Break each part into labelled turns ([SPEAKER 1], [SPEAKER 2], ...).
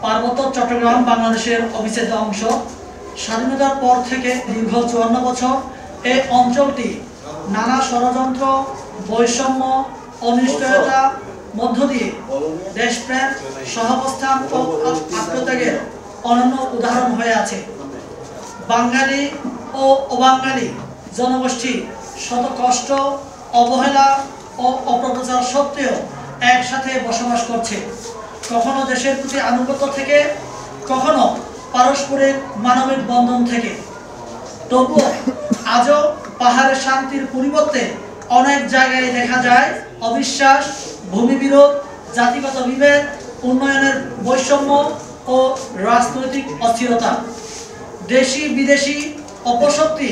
[SPEAKER 1] পার্বত্য চট্টগ্রাম বাংলাদেশের অবিচ্ছেদ্য অংশ। স্বাধীনতার পর থেকে দীর্ঘ ৫৪ বছর এই অঞ্চলটি নানা ষড়যন্ত্র, বৈষম্য, অনিশ্চয়তা মধ্য দিয়ে দেশপ্রেম, সহাবস্থান ও আত্মত্যাগের অনন্য উদাহরণ হয়ে আছে। বাঙালি ও অবাঙালি জনগোষ্ঠী শত কষ্ট, অবহেলা ও অপপ্রচার সত্ত্বেও একসাথে বসবাস করছে, কখনো দেশের প্রতি আনুগত্য থেকে, কখনো পারস্পরিক মানবিক বন্ধন থেকে। তবুও আজও পাহাড়ের শান্তির পরিবর্তে অনেক জায়গায় দেখা যায় অবিশ্বাস, ভূমিবিরোধ, জাতিগত বিভেদ, উন্নয়নের বৈষম্য ও রাজনৈতিক অস্থিরতা। দেশি বিদেশি অপশক্তি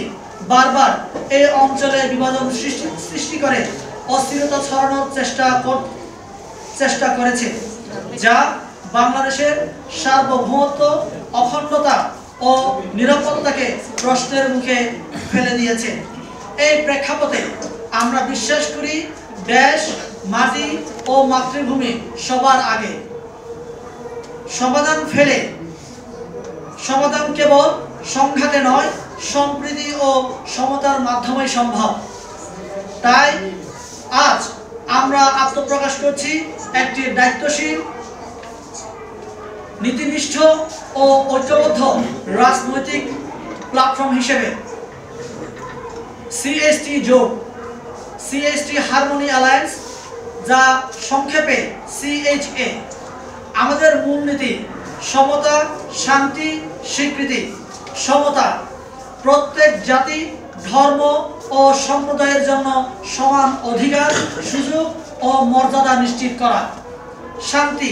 [SPEAKER 1] বারবার এই অঞ্চলে বিভাজন সৃষ্টি করে অস্থিরতা ছড়ানোর চেষ্টা করেছে, যা বাংলাদেশের সার্বভৌমত্ব, অখণ্ডতা ও নিরাপত্তাকে প্রশ্নের মুখে ফেলে দিয়েছে। এই প্রেক্ষাপটে আমরা বিশ্বাস করি দেশ, মাটি ও মাতৃভূমি সবার আগে। সমাধান কেবল সংঘাতে নয়, সম্প্রীতি ও সমতার মাধ্যমে সম্ভব। তাই আজ আমরা আত্মপ্রকাশ করছি একটি দায়িত্বশীল, নীতিনিষ্ঠ ও ঐক্যবদ্ধ রাজনৈতিক প্ল্যাটফর্ম হিসেবে। সিএসটি জোট, সিএসটি হারমোনি অ্যালায়েন্স, যা সংক্ষেপে সিএইচএ। আমাদের মূলনীতি সমতা, শান্তি, স্বীকৃতি। সমতা, প্রত্যেক জাতি, ধর্ম ও সম্প্রদায়ের জন্য সমান অধিকার, সুযোগ ও মর্যাদা নিশ্চিত করা। শান্তি,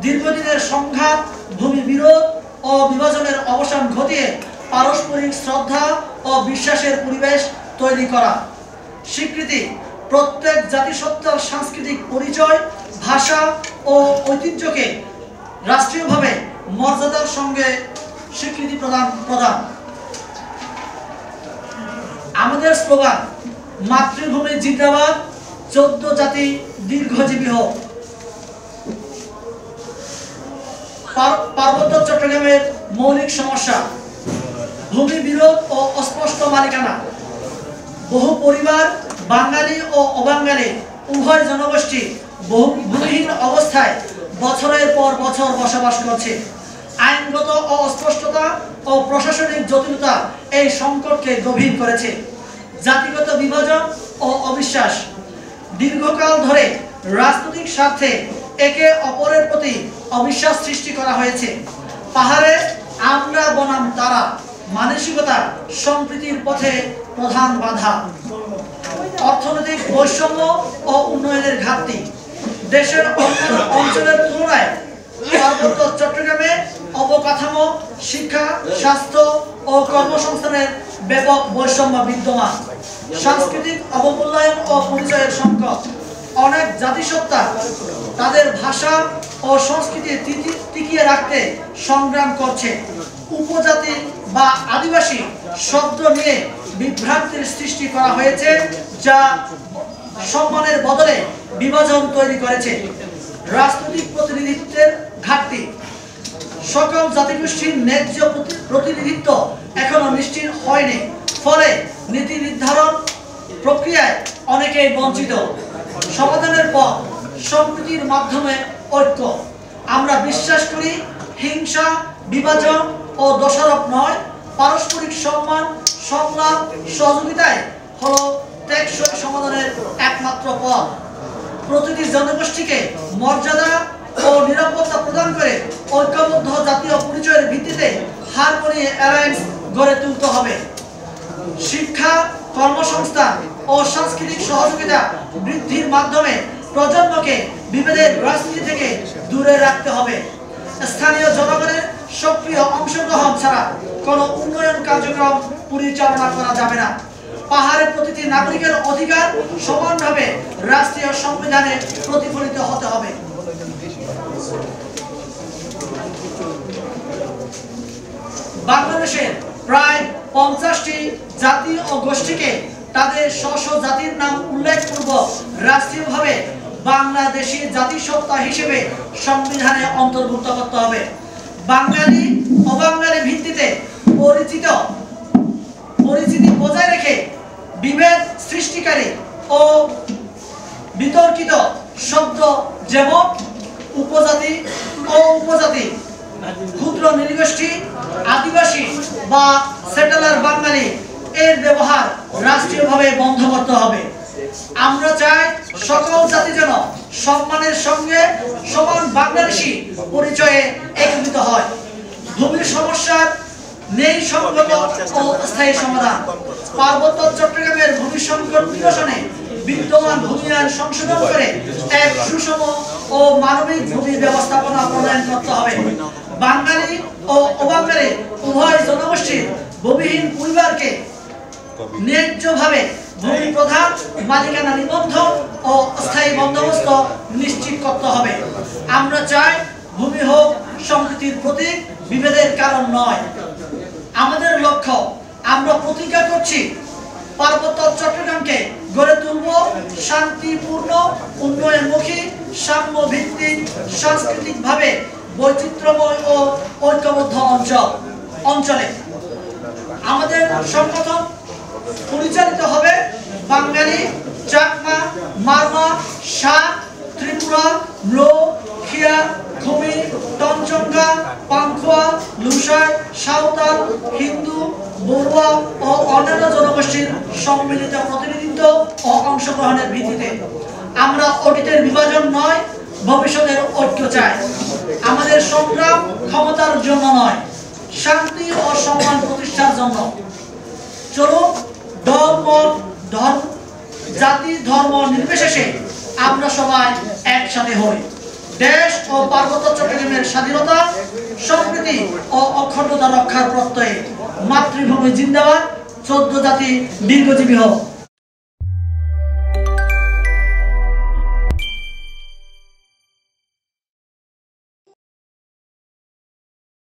[SPEAKER 1] দীর্ঘদিনের সংঘাত, ভূমি বিরোধ ও বিভাজনের অবসান ঘটিয়ে পারস্পরিক শ্রদ্ধা ও বিশ্বাসের পরিবেশ তৈরি করা। স্বীকৃতি, প্রত্যেক জাতিসত্তার সাংস্কৃতিক পরিচয়, ভাষা ও ঐতিহ্যকে রাষ্ট্রীয়ভাবে মর্যাদার সঙ্গে স্বীকৃতি প্রদান। আমাদের স্লোগান মাতৃভূমি জিন্দাবাদ, 14 জাতি দীর্ঘজীবী হোক। পার্বত্য চট্টগ্রামের মৌলিক সমস্যা: ভূমি বিরোধ ও অস্পষ্ট মালিকানা। বহু পরিবার, বাঙালি ও অবাঙালি উভয় জনগোষ্ঠী ভূমিহীন অবস্থায় বছরের পর বছর বসবাস করছে। আইনগত অস্পষ্টতা ও প্রশাসনিক জটিলতা এই সংকটকে গভীর করেছে। জাতিগত বিভাজন ও অবিশ্বাস, দীর্ঘকাল ধরে রাজনৈতিক স্বার্থে একে অপরের প্রতি অবিশ্বাস সৃষ্টি করা হয়েছে। পাহাড়ে আমরা বনাম তারা মানসিকতা সম্প্রীতির পথে প্রধান বাধা। অর্থনৈতিক বৈষম্য ও উন্নয়নের ঘাটতি, দেশের অন্যান্য অঞ্চলের তুলনায় পার্বত্য চট্টগ্রামে অবকাঠামো, শিক্ষা, স্বাস্থ্য ও কর্মসংস্থানের ব্যাপক বৈষম্য বিদ্যমান। সাংস্কৃতিক অবমূল্যায়ন ও পরিচয়ের সংকট, অনেক জাতিসত্তা তাদের ভাষা ও সংস্কৃতি টিকিয়ে রাখতে সংগ্রাম করছে। উপজাতি বা আদিবাসী শব্দ নিয়ে বিভ্রান্তির সৃষ্টি করা হয়েছে, যা সম্মানের বদলে বিভাজন তৈরি করেছে। রাজনৈতিক প্রতিনিধিত্বের ঘাটতি, সকল জাতিগোষ্ঠীর ন্যায্য প্রতিনিধিত্ব এখনো নিশ্চিত হয়নি, ফলে নীতি নির্ধারণ প্রক্রিয়ায় অনেকেই বঞ্চিত। সমাধানের পথ সম্প্রীতির মাধ্যমে ঐক্য। আমরা বিশ্বাস করি হিংসা, বিভাজন ও দোষারোপ নয়, পারস্পরিক সম্মান, সংলাপ, সহযোগিতায় হলো টেকসই সমাধানের একমাত্র পথ। প্রতিটি জনগোষ্ঠীকে মর্যাদা ও নিরাপত্তা প্রদান করে ঐক্যবদ্ধ জাতীয় পরিচয়ের ভিত্তিতে হারমোনি অ্যালায়েন্স গড়ে তুলতে হবে। শিক্ষা, কর্মসংস্থান ও সাংস্কৃতিক সহযোগিতা বৃদ্ধির মাধ্যমে প্রজন্মকে বিভেদের রাজনীতি থেকে দূরে রাখতে হবে। স্থানীয় জনগণের সক্রিয় অংশগ্রহণ ছাড়া কোনো উন্নয়ন কার্যক্রম পরিচালনা করা যাবে না। পাহাড়ের প্রতিটি নাগরিকের অধিকার সমানভাবে রাষ্ট্রীয় সংবিধানে প্রতিফলিত হতে হবে। বাংলাদেশের প্রায় 50টি জাতি ও গোষ্ঠীকে তাদের স্ব জাতির নাম উল্লেখপূর্বক রাষ্ট্রীয়ভাবে বাংলাদেশী জাতিসত্তা হিসেবে সংবিধানে অন্তর্ভুক্ত করতে হবে। বাঙালি অবাঙালি ভিত্তিতে পরিচিতি বজায় রেখে বিভেদ সৃষ্টিকারী ও বিতর্কিত শব্দ যেমন উপজাতি ও উপজাতি, ক্ষুদ্র নৃগোষ্ঠী, আদিবাসী বা সেটেলার বাঙালি এর ব্যবহার রাষ্ট্রীয়ভাবে বন্ধ করতে হবে। আমরা চাই সকল জাতি যেন সম্মানের সঙ্গে সমান বাংলাদেশী পরিচয়ে একীভূত হয়। ভূমির সমস্যার নেই সংগত ও স্থায়ী সমাধান। পার্বত্য চট্টগ্রামের ভূমি সংকট নিরসনে বিদ্যমান ভূমি আইন সংশোধন করে এক সুষম ও মানবিক ভূমি ব্যবস্থাপনা প্রণয়ন করতে হবে। বাঙালি ও অবাঙালি উভয় জনগোষ্ঠীর ভূমিহীন পরিবারকে ন্যায্যভাবে ভূমি প্রধান মালিকানা নিবন্ধন ও স্থায়ী বন্দোবস্ত নিশ্চিত করতে হবে। আমরা চাই ভূমি হোক সম্প্রীতির প্রতীক, বিভেদের কারণ নয়। আমাদের লক্ষ্য, আমরা প্রতিজ্ঞা করছি পার্বত্য চট্টগ্রামকে গড়ে তুলব শান্তিপূর্ণ, উন্নয়নমুখী, সাম্য ভিত্তিক, সাংস্কৃতিকভাবে বৈচিত্র্যময় ও ঐক্যবদ্ধ অঞ্চলে। আমাদের সংগঠন পরিচালিত হবে বাঙালি, চাকমা, মারমা, শাহ, ত্রিপুরা, লো, খিয়া, খুমি, টনচঙ্গা, পাংখোয়া, লুসাই, সাঁওতাল, হিন্দু, বড়ুয়া ও অন্যান্য জনগোষ্ঠীর সম্মিলিত প্রতিনিধিত্ব ও অংশগ্রহণের ভিত্তিতে। আমরা অতীতের বিভাজন নয়, ভবিষ্যতের ঐক্য চাই। আমাদের সংগ্রাম ক্ষমতার জন্য নয়, শান্তি ও সম্মান প্রতিষ্ঠার জন্য। চলুন দল, মত, জাতি, ধর্ম নির্বিশেষে আমরা সবাই একসাথে হই। দেশ ও পার্বত্য চট্টগ্রামের স্বাধীনতা, সম্প্রীতি ও অখণ্ডতা রক্ষার প্রত্যয়ে। মাতৃভূমি জিন্দাবাদ। 14 জাতি দীর্ঘজীবী হোক।